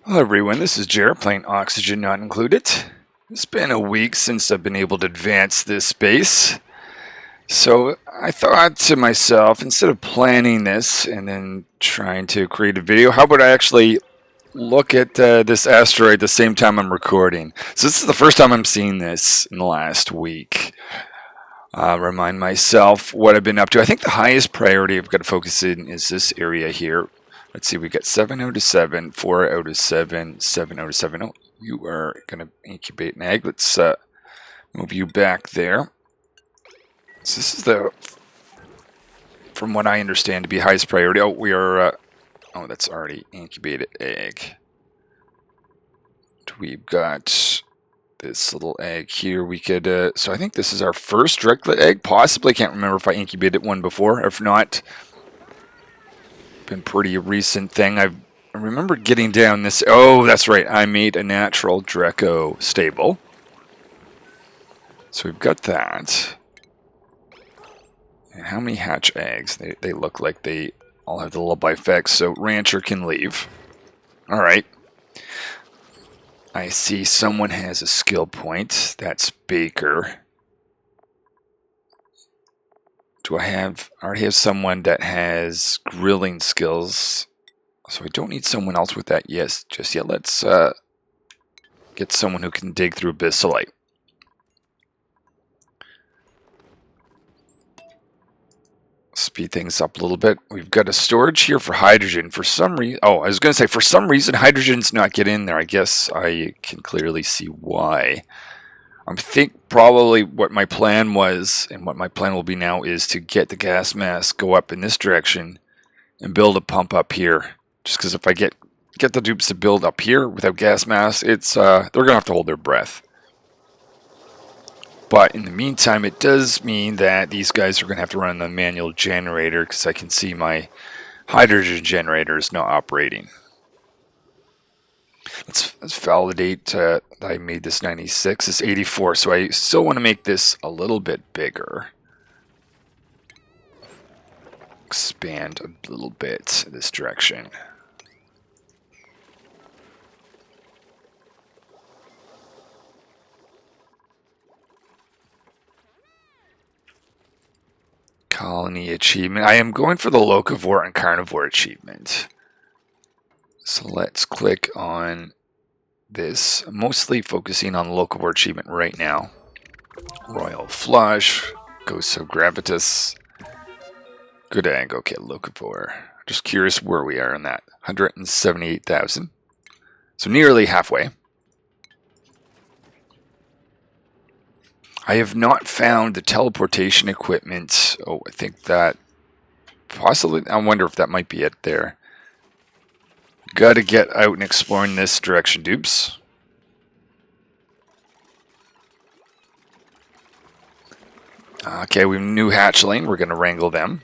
Hello everyone, this is Jared playing Oxygen Not Included. It's been a week since I've been able to advance this base. So I thought to myself, instead of planning this and then trying to create a video, how about I actually look at this asteroid the same time I'm recording. So this is the first time I'm seeing this in the last week. Remind myself what I've been up to. I think the highest priority I've got to focus in is this area here. Let's see, we got 7 out of 7, 4 out of 7, 7 out of 7. Oh, you are going to incubate an egg. Let's move you back there. So this is the, from what I understand, to be highest priority. Oh, we are, oh, that's already incubated egg. We've got this little egg here. We could, so I think this is our first directlet egg. Possibly, can't remember if I incubated one before. If not, been pretty recent thing. I remember getting down this. Oh, that's right. I made a natural Draco stable. So we've got that. And how many hatch eggs? They look like they all have the lullaby effects. So Rancher can leave. All right. I see someone has a skill point. That's Baker. Do I already have someone that has grilling skills? So I don't need someone else with that just yet. Let's get someone who can dig through abyssalite. Speed things up a little bit. We've got a storage here for hydrogen. For some reason, oh, I was going to say, for some reason, hydrogen's not getting in there. I guess I can clearly see why. I think probably what my plan was, and what my plan will be now, is to get the gas mask, go up in this direction, and build a pump up here. Just because if I get the dupes to build up here without gas mask, it's they're gonna have to hold their breath. But in the meantime, it does mean that these guys are gonna have to run the manual generator, because I can see my hydrogen generator is not operating. Let's validate that I made this 96. It's 84, so I still want to make this a little bit bigger. Expand a little bit this direction. Colony achievement. I am going for the locavore and carnivore achievement. So let's click on this. I'm mostly focusing on the locavore achievement right now. Royal Flush, Ghosts of Gravitas, good egg. Okay, locavore. Just curious where we are on that. 178,000. So nearly halfway. I have not found the teleportation equipment. Oh, I think that possibly, I wonder if that might be it there. Got to get out and explore in this direction, dupes. Okay, we have a new hatchling. We're going to wrangle them.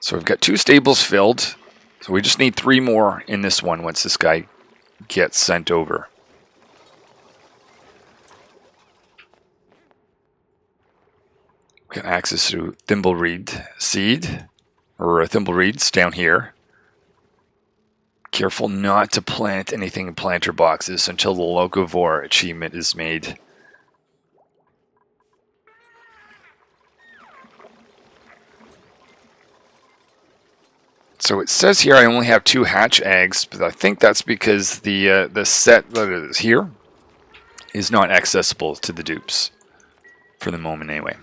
So we've got 2 stables filled. So we just need 3 more in this one once this guy gets sent over. Got access to thimbleweed seed, or thimbleweeds down here. Careful not to plant anything in planter boxes until the locavore achievement is made. So it says here I only have 2 hatch eggs, but I think that's because the set that is here is not accessible to the dupes for the moment anyway.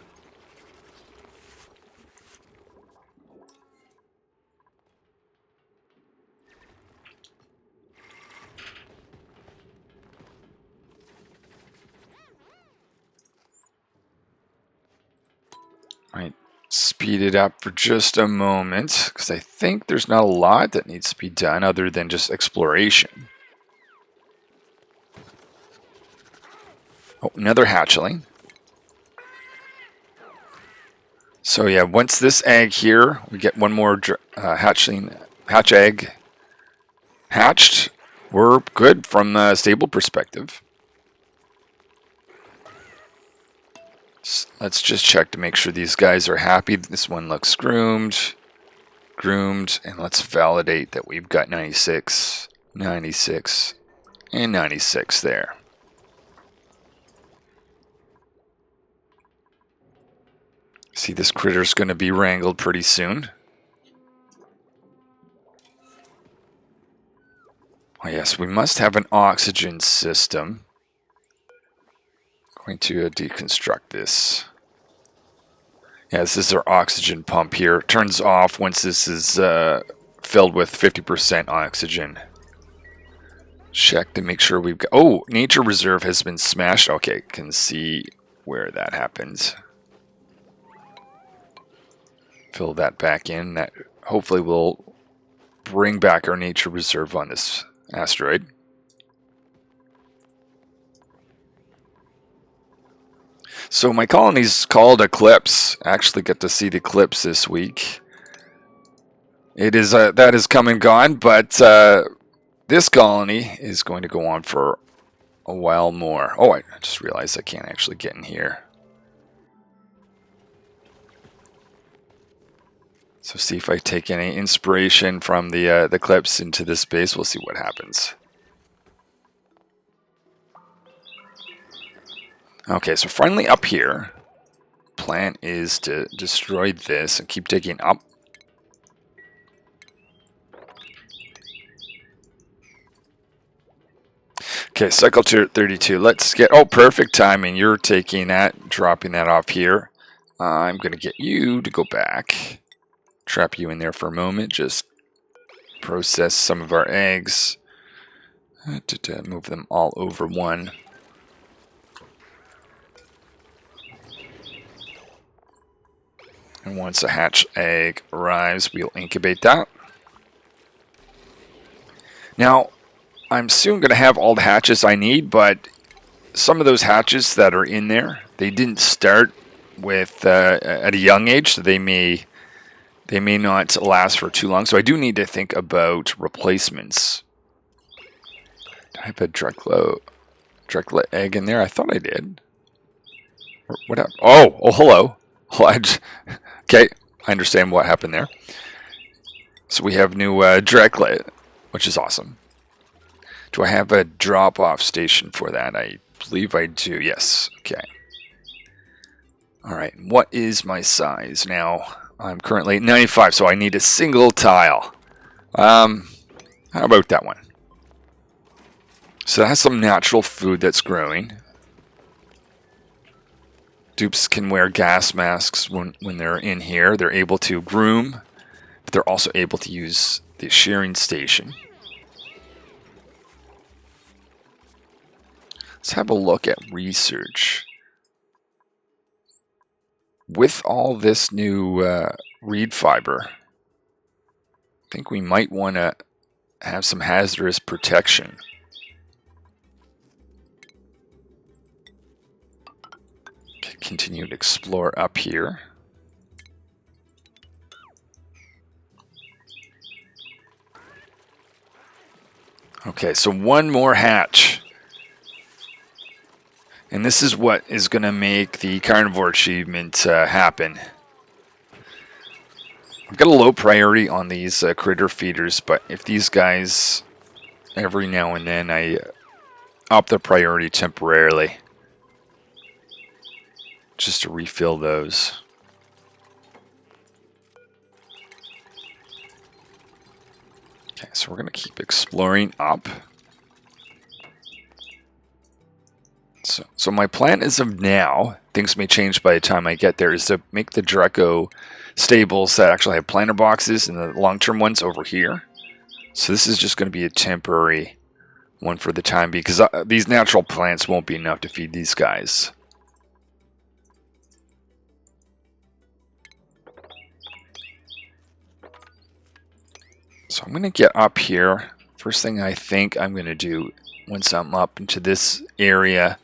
Right, speed it up for just a moment, because I think there's not a lot that needs to be done other than just exploration. Oh, another hatchling. So yeah, once this egg here, we get one more hatch egg hatched, we're good from the stable perspective. Let's just check to make sure these guys are happy. This one looks groomed. groomed, and let's validate that we've got 96, 96, and 96 there. See, this critter's going to be wrangled pretty soon. Oh yes, we must have an oxygen system. Going to deconstruct this. Yeah, this is our oxygen pump here. It turns off once this is filled with 50% oxygen. Check to make sure we've got... Oh, nature reserve has been smashed. Okay, can see where that happens. Fill that back in. That hopefully will bring back our nature reserve on this asteroid. So my colony's called Eclipse. I actually get to see the eclipse this week. It is that is come and gone, but this colony is going to go on for a while more. Oh, I just realized I can't actually get in here. So see if I take any inspiration from the eclipse into this space. We'll see what happens. Okay, so finally up here. Plan is to destroy this and keep digging up. Okay, cycle to 32. Let's get... Oh, perfect timing. You're taking that, dropping that off here. I'm going to get you to go back. Trap you in there for a moment. Just process some of our eggs. To move them all over one. And once a hatch egg arrives, we'll incubate that. Now, I'm soon going to have all the hatches I need, but some of those hatches that are in there, they didn't start with at a young age, so they may not last for too long. So I do need to think about replacements. Do I have a Dracula egg in there? I thought I did. What happened? Oh, hello. Okay, I understand what happened there. So we have new Dracula, which is awesome. Do I have a drop-off station for that? I believe I do. Yes. Okay. All right. What is my size now? I'm currently at 95, so I need a single tile. How about that one? So it has some natural food that's growing. Dupes can wear gas masks when they're in here. They're able to groom, but they're also able to use the shearing station. Let's have a look at research. With all this new reed fiber, I think we might want to have some hazardous protection. Continue to explore up here. Okay, so one more hatch. And this is what is going to make the carnivore achievement happen. I've got a low priority on these critter feeders, but if these guys, every now and then, I up the priority temporarily. Just to refill those. Okay, so we're going to keep exploring up. So my plan as of now, things may change by the time I get there, is to make the Draco stables that actually have planter boxes and the long-term ones over here. So this is just going to be a temporary one for the time because these natural plants won't be enough to feed these guys. So I'm going to get up here. First thing I think I'm going to do once I'm up into this area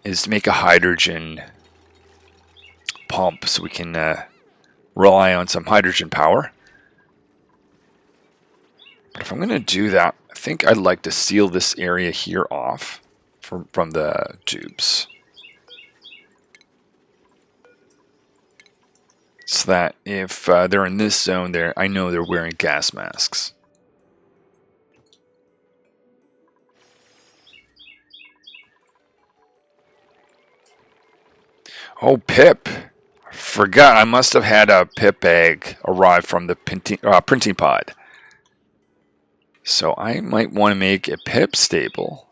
is to make a hydrogen pump so we can rely on some hydrogen power. But if I'm going to do that, I think I'd like to seal this area here off from the tubes. so that if they're in this zone, I know they're wearing gas masks. Oh, Pip! Forgot, I must have had a Pip egg arrive from the printing pod. So I might want to make a Pip stable.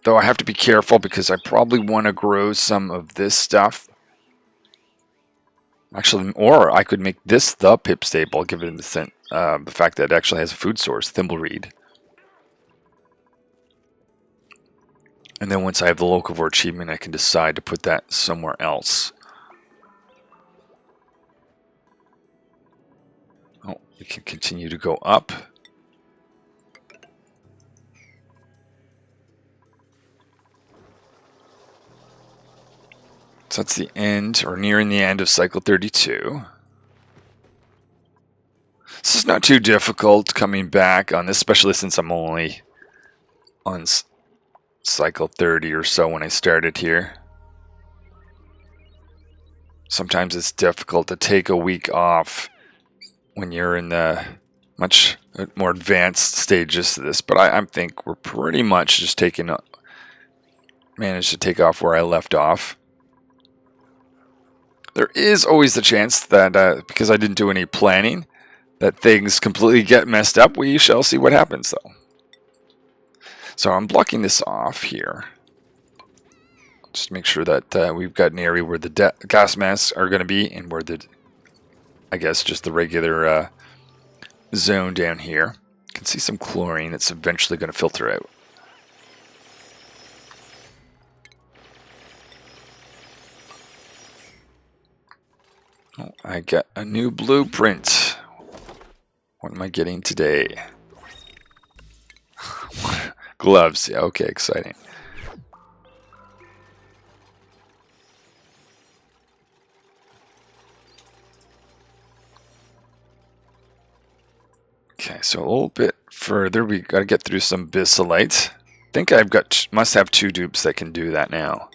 Though I have to be careful because I probably want to grow some of this stuff. Actually, or I could make this the Pip stable, given the fact that it actually has a food source, thimbleweed. And then once I have the locavore achievement, I can decide to put that somewhere else. Oh, we can continue to go up. So that's the end, or nearing the end of cycle 32. This is not too difficult coming back on this, especially since I'm only on cycle 30 or so when I started here. Sometimes it's difficult to take a week off when you're in the much more advanced stages of this, but I think we're pretty much just managed to take off where I left off. There is always the chance that, because I didn't do any planning, that things completely get messed up. We shall see what happens, though. So I'm blocking this off here. Just to make sure that we've got an area where the gas masks are going to be, and where I guess, just the regular zone down here. You can see some chlorine that's eventually going to filter out. Oh, I got a new blueprint. What am I getting today? Gloves. Yeah, okay, exciting. Okay, so a little bit further, we got to get through some Bissolite. I think must have 2 dupes that can do that now.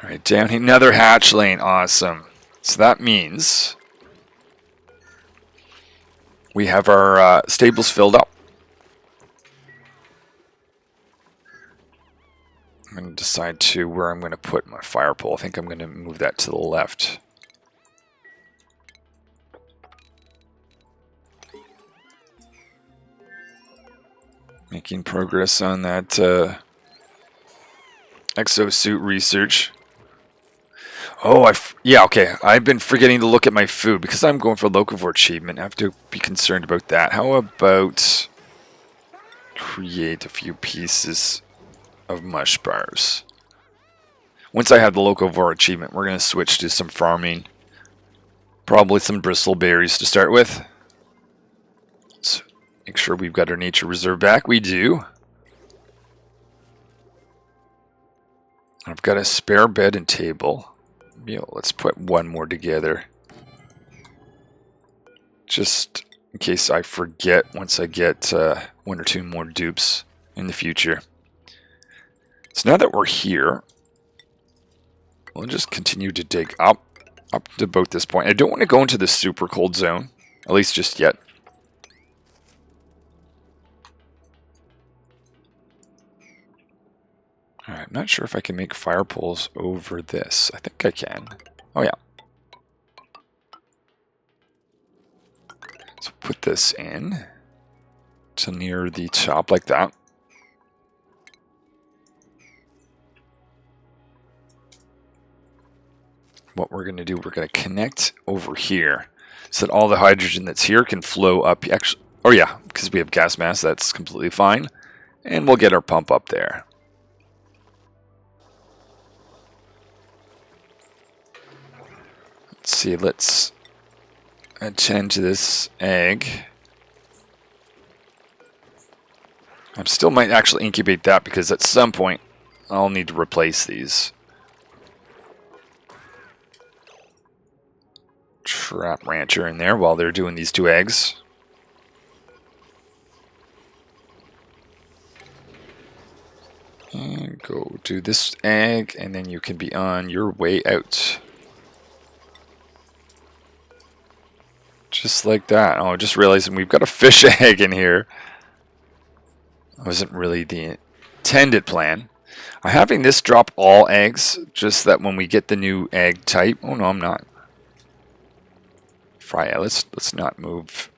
Alright, down here, another hatchling, awesome. So that means we have our stables filled up. I'm going to decide where I'm going to put my fire pole. I think I'm going to move that to the left. Making progress on that exosuit research. Oh, yeah, okay. I've been forgetting to look at my food because I'm going for locavore achievement. I have to be concerned about that. How about create a few pieces of mush bars? Once I have the locavore achievement, we're going to switch to some farming. Probably some bristleberries to start with. So make sure we've got our nature reserve back. We do. I've got a spare bed and table. Let's put one more together. Just in case I forget once I get 1 or 2 more dupes in the future. So now that we're here, we'll just continue to dig up to about this point. I don't want to go into the super cold zone, at least just yet. Alright, I'm not sure if I can make fire poles over this. I think I can. Oh yeah. So put this in to near the top like that. What we're going to do, we're going to connect over here so that all the hydrogen that's here can flow up. Actually, oh yeah, because we have gas mass, that's completely fine. And we'll get our pump up there. Let's see, let's attend to this egg. I still might actually incubate that because at some point I'll need to replace these. Trap rancher in there while they're doing these 2 eggs. And go to this egg, and then you can be on your way out. Just like that. Oh, just realizing we've got a fish egg in here. That wasn't really the intended plan. I'm having this drop all eggs, just that when we get the new egg type. Oh no, I'm not. Fry. Let's not move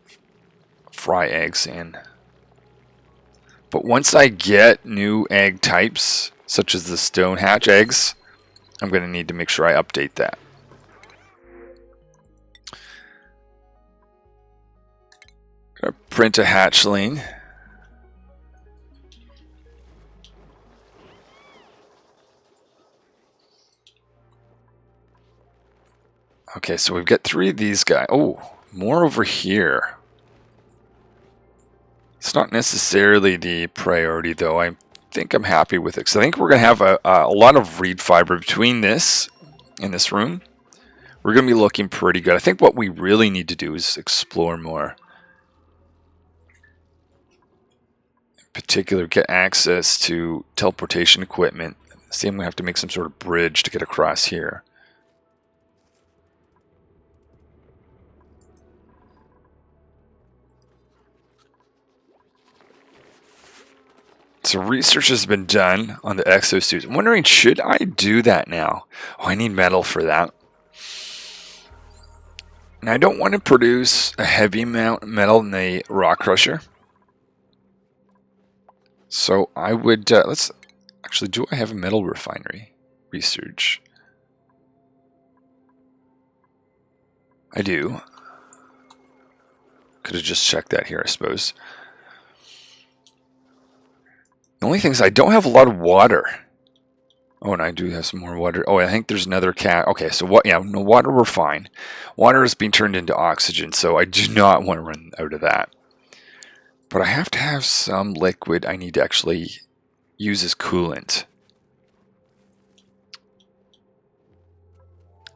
fry eggs in. But once I get new egg types, such as the stone hatch eggs, I'm going to need to make sure I update that. Gonna print a hatchling. Okay, so we've got 3 of these guys. Oh, more over here. It's not necessarily the priority, though. I think I'm happy with it. Because I think we're going to have a lot of reed fiber between this and this room. We're going to be looking pretty good. I think what we really need to do is explore more. In particular, get access to teleportation equipment. See, I'm going to have to make some sort of bridge to get across here. So research has been done on the exosuit. I'm wondering, should I do that now? Oh, I need metal for that. And I don't want to produce a heavy amount of metal in the rock crusher. So I would, let's, actually, do I have a metal refinery? Research. I do. Could have just checked that here, I suppose. The only thing is I don't have a lot of water. Oh, and I do have some more water. Oh, I think there's another cat. Okay, so what? Yeah, no water, we're fine. Water is being turned into oxygen, so I do not want to run out of that. But I have to have some liquid I need to actually use as coolant.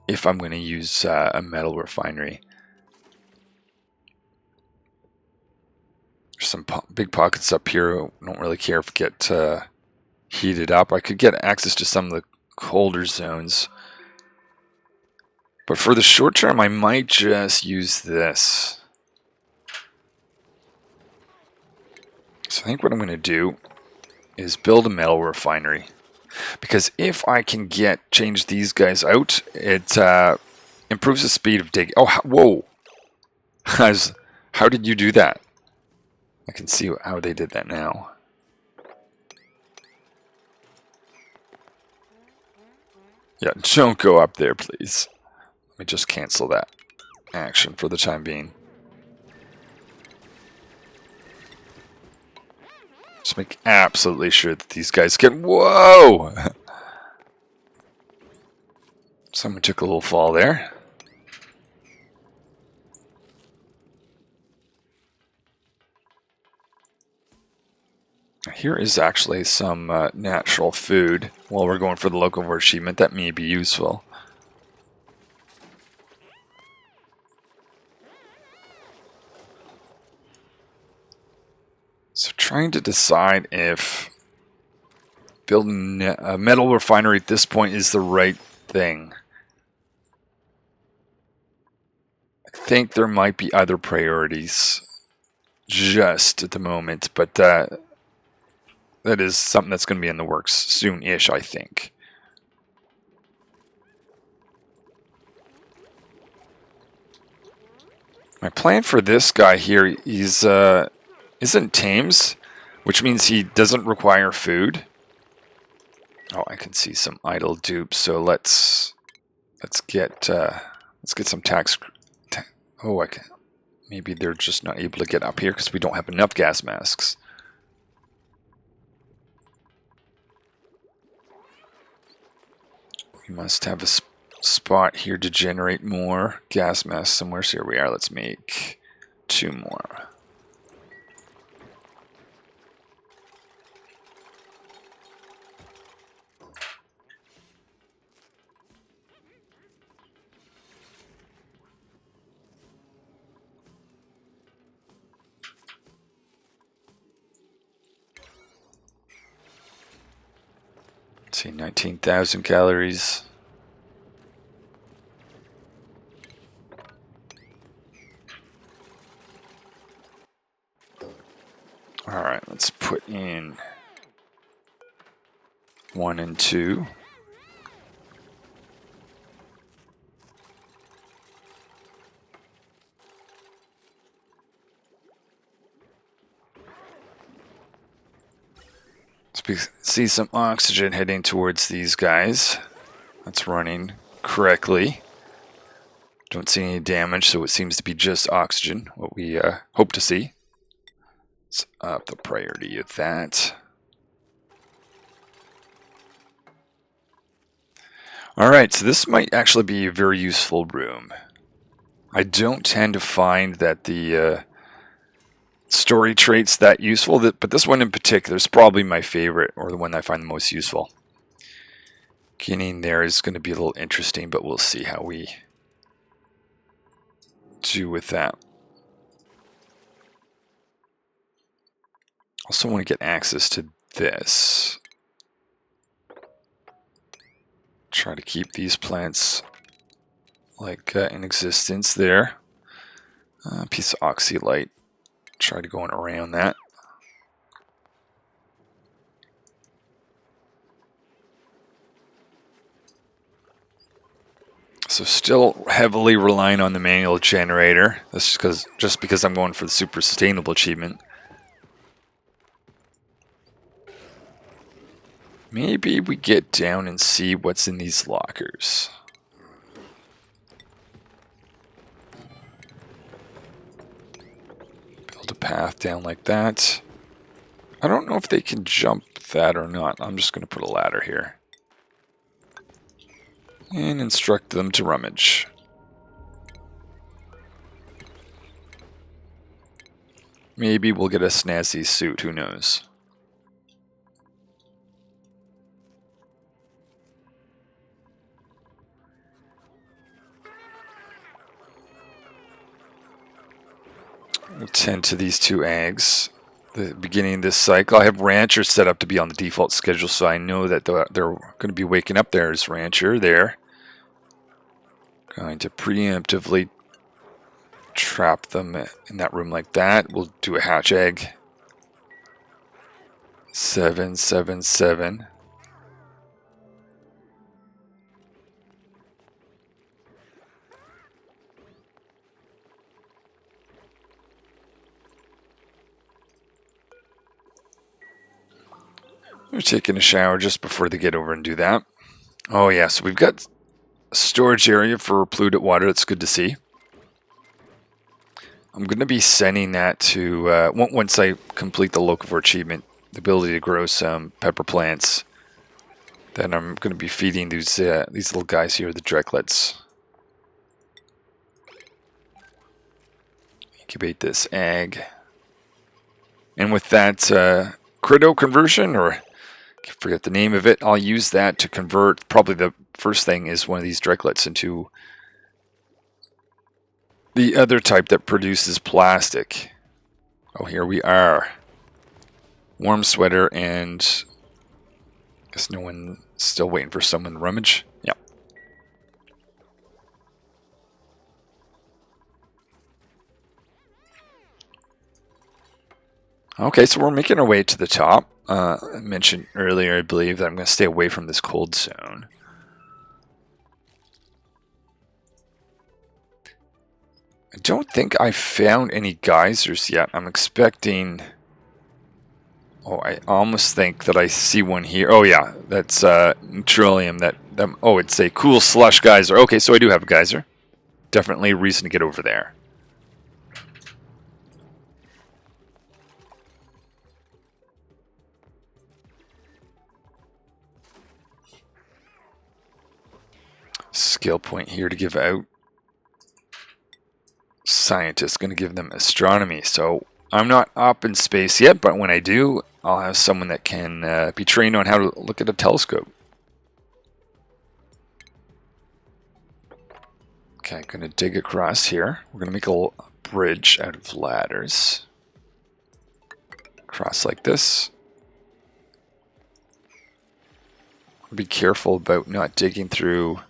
If I'm going to use a metal refinery. There's some big pockets up here. I don't really care if it gets heated up. I could get access to some of the colder zones. But for the short term, I might just use this. So I think what I'm going to do is build a metal refinery. Because if I can change these guys out, it improves the speed of digging. Oh, whoa! How did you do that? I can see how they did that now. Yeah, don't go up there, please. Let me just cancel that action for the time being. Just make absolutely sure that these guys get... Whoa! Someone took a little fall there. Here is actually some natural food while we're going for the locavore achievement that may be useful. So trying to decide if building a metal refinery at this point is the right thing. I think there might be other priorities just at the moment, but that is something that's going to be in the works soon-ish, I think. My plan for this guy here isn't tames, which means he doesn't require food. Oh, I can see some idle dupes, so let's get some tax. Oh, I can. Maybe they're just not able to get up here because we don't have enough gas masks. We must have a spot here to generate more gas masks somewhere. So here we are. Let's make 2 more. See, 19,000 calories. Alright, let's put in 1 and 2. See some oxygen heading towards these guys. That's running correctly. Don't see any damage, so it seems to be just oxygen, what we hope to see. Let's up the priority of that. Alright, so this might actually be a very useful room. I don't tend to find that the story traits that useful, but this one in particular is probably my favorite, or the one I find the most useful. Getting there is going to be a little interesting, but we'll see how we do with that. Also want to get access to this. Try to keep these plants like in existence there. Piece of oxylite. Try to go around that. So still heavily relying on the manual generator. That's just because I'm going for the super sustainable achievement. Maybe we get down and see what's in these lockers. Build a path down like that. I don't know if they can jump that or not. I'm just going to put a ladder here. And instruct them to rummage. Maybe we'll get a snazzy suit, who knows. We'll tend to these 2 eggs. The beginning of this cycle, I have Rancher set up to be on the default schedule, so I know that they're going to be waking up. There's Rancher there. Going to preemptively trap them in that room like that. We'll do a hatch egg. 7, 7, 7. We're taking a shower just before they get over and do that. Oh yeah, so we've got a storage area for polluted water. That's good to see. I'm going to be sending that to, once I complete the locavore achievement, the ability to grow some pepper plants. Then I'm going to be feeding these little guys here, the Drecklets. Incubate this egg. And with that Crido conversion, or I forget the name of it, I'll use that to convert. Probably the first thing is one of these Drecklets into the other type that produces plastic. Oh, here we are. Warm sweater, and I guess no one still waiting for someone to rummage. Yep. Okay, so we're making our way to the top. I mentioned earlier, I believe, that I'm going to stay away from this cold zone. I don't think I found any geysers yet. I'm expecting... Oh, I almost think that I see one here. Oh yeah, that's Neutralium. Oh, it's a cool slush geyser. Okay, so I do have a geyser. Definitely a reason to get over there. Skill point here to give out. Scientist, going to give them astronomy. So I'm not up in space yet, but when I do, I'll have someone that can be trained on how to look at a telescope. Okay, I'm going to dig across here. We're going to make a little bridge out of ladders. Cross like this. Be careful about not digging through.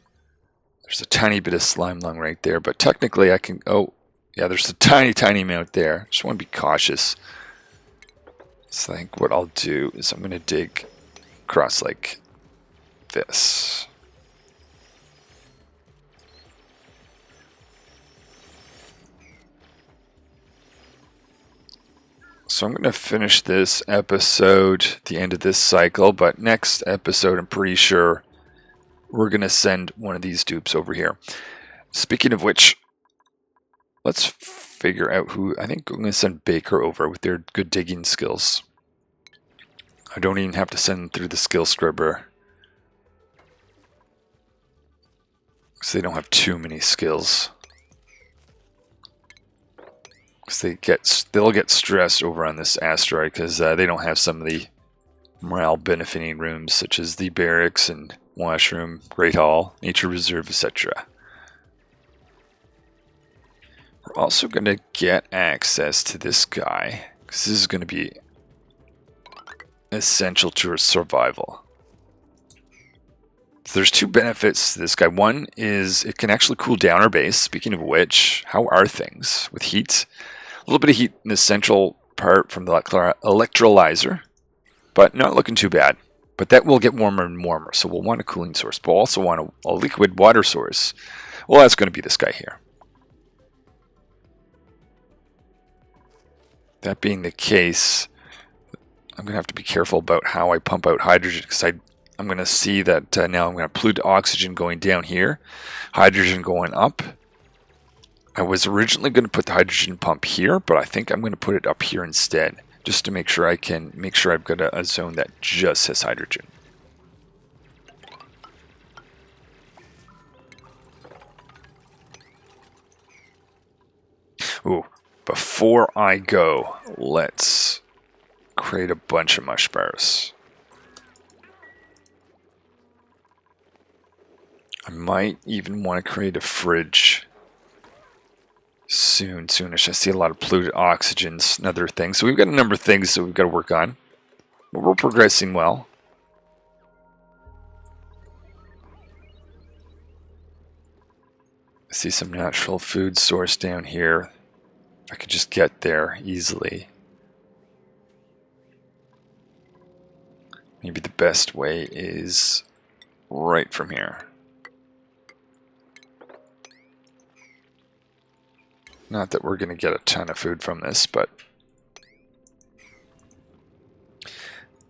There's a tiny bit of slime lung right there, but technically I can, oh, yeah, there's a tiny amount there. Just want to be cautious. So I think what I'll do is I'm going to dig across like this. So I'm going to finish this episode at the end of this cycle, but next episode I'm pretty sure we're going to send one of these dupes over here. Speaking of which, let's figure out who. I think I'm going to send Baker over with their good digging skills. I don't even have to send them through the skill scriber, because they don't have too many skills. Because they'll get stressed over on this asteroid because they don't have some of the morale benefiting rooms such as the barracks and washroom, Great Hall, Nature Reserve, etc. We're also going to get access to this guy because this is going to be essential to our survival. So there's two benefits to this guy. One is it can actually cool down our base. Speaking of which, how are things with heat? A little bit of heat in the central part from the electrolyzer, but not looking too bad. But that will get warmer and warmer, so we'll want a cooling source. But we'll also want a liquid water source. Well, that's going to be this guy here. That being the case, I'm going to have to be careful about how I pump out hydrogen, because I'm going to see that now I'm going to pollute oxygen going down here, hydrogen going up. I was originally going to put the hydrogen pump here, but I think I'm going to put it up here instead, just to make sure I've got a zone that just has hydrogen. Ooh, before I go, let's create a bunch of mush bars. I might even want to create a fridge soonish. I see a lot of polluted oxygens and other things. So we've got a number of things that we've got to work on. But we're progressing well. I see some natural food source down here. I could just get there easily. Maybe the best way is right from here. Not that we're going to get a ton of food from this, but...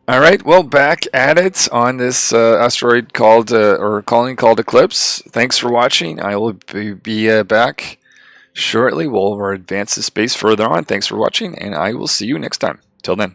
Alright, well, back at it on this asteroid called, or colony called Eclipse. Thanks for watching. I will be back shortly. We'll advance the space further on. Thanks for watching, and I will see you next time. Till then.